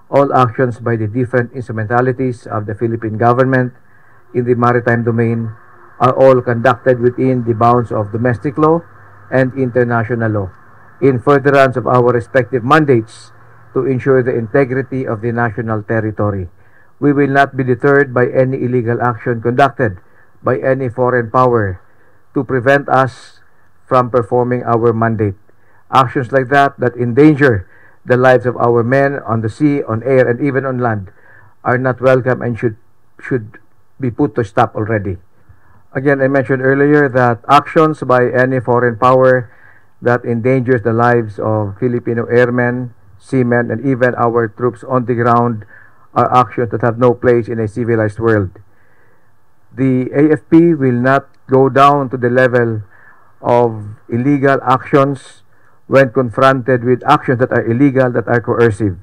All actions by the different instrumentalities of the Philippine government in the maritime domain are all conducted within the bounds of domestic law and international law, in furtherance of our respective mandates to ensure the integrity of the national territory. We will not be deterred by any illegal action conducted by any foreign power to prevent us from performing our mandate. Actions like that endanger the lives of our men on the sea, on air, and even on land are not welcome and should be put to stop already. Again, I mentioned earlier that actions by any foreign power that endangers the lives of Filipino airmen, seamen, and even our troops on the ground are actions that have no place in a civilized world. The AFP will not go down to the level of illegal actions when confronted with actions that are illegal, that are coercive.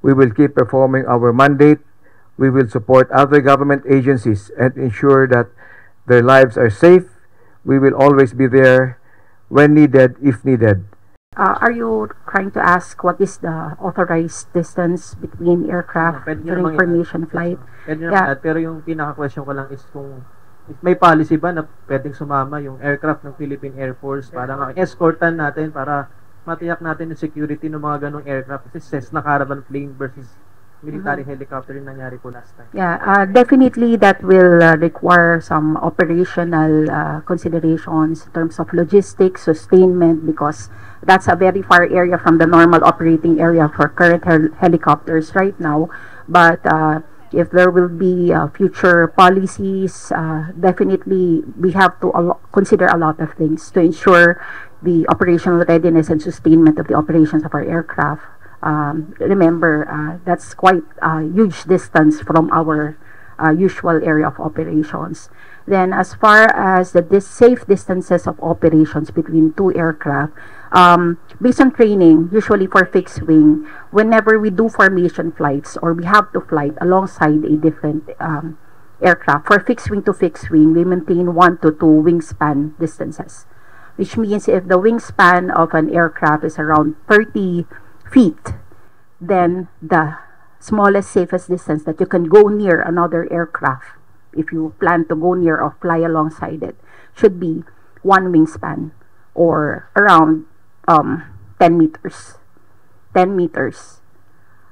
We will keep performing our mandate. We will support other government agencies and ensure that their lives are safe. We will always be there when needed, if needed. Are you trying to ask what is the authorized distance between aircraft during formation flight? Pwede naman, pero yung pinaka-question ko lang is kung may policy ba na pwedeng sumama yung aircraft ng Philippine Air Force para escortan natin, para matiyak natin yung security ng mga ganong aircraft, kasi Cessna Caravan plane versus military helicopter yung nangyari po last time. Yeah, definitely that will require some operational considerations in terms of logistics, sustainment, because that's a very far area from the normal operating area for current helicopters right now. But if there will be future policies, definitely we have to consider a lot of things to ensure the operational readiness and sustainment of the operations of our aircraft. Remember, that's quite a huge distance from our usual area of operations. Then, as far as the safe distances of operations between two aircraft, based on training, usually for fixed wing, whenever we do formation flights or we have to fly alongside a different aircraft, for fixed wing to fixed wing, we maintain 1 to 2 wingspan distances, which means if the wingspan of an aircraft is around 30 feet, then the smallest, safest distance that you can go near another aircraft, if you plan to go near or fly alongside it, should be 1 wingspan, or around 10 meters. 10 meters.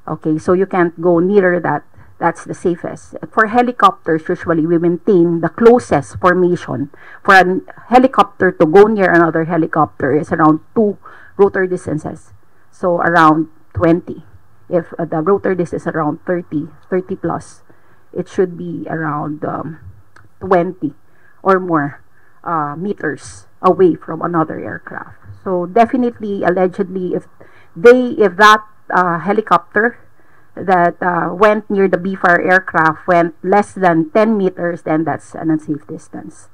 Okay, so you can't go nearer that. That's the safest. For helicopters, usually we maintain the closest formation. For a helicopter to go near another helicopter is around 2 rotor distances. So around 20. If the rotor distance is around 30 plus, it should be around 20 or more meters away from another aircraft. So definitely, allegedly, if that helicopter that went near the BFAR aircraft went less than 10 meters, then that's an unsafe distance.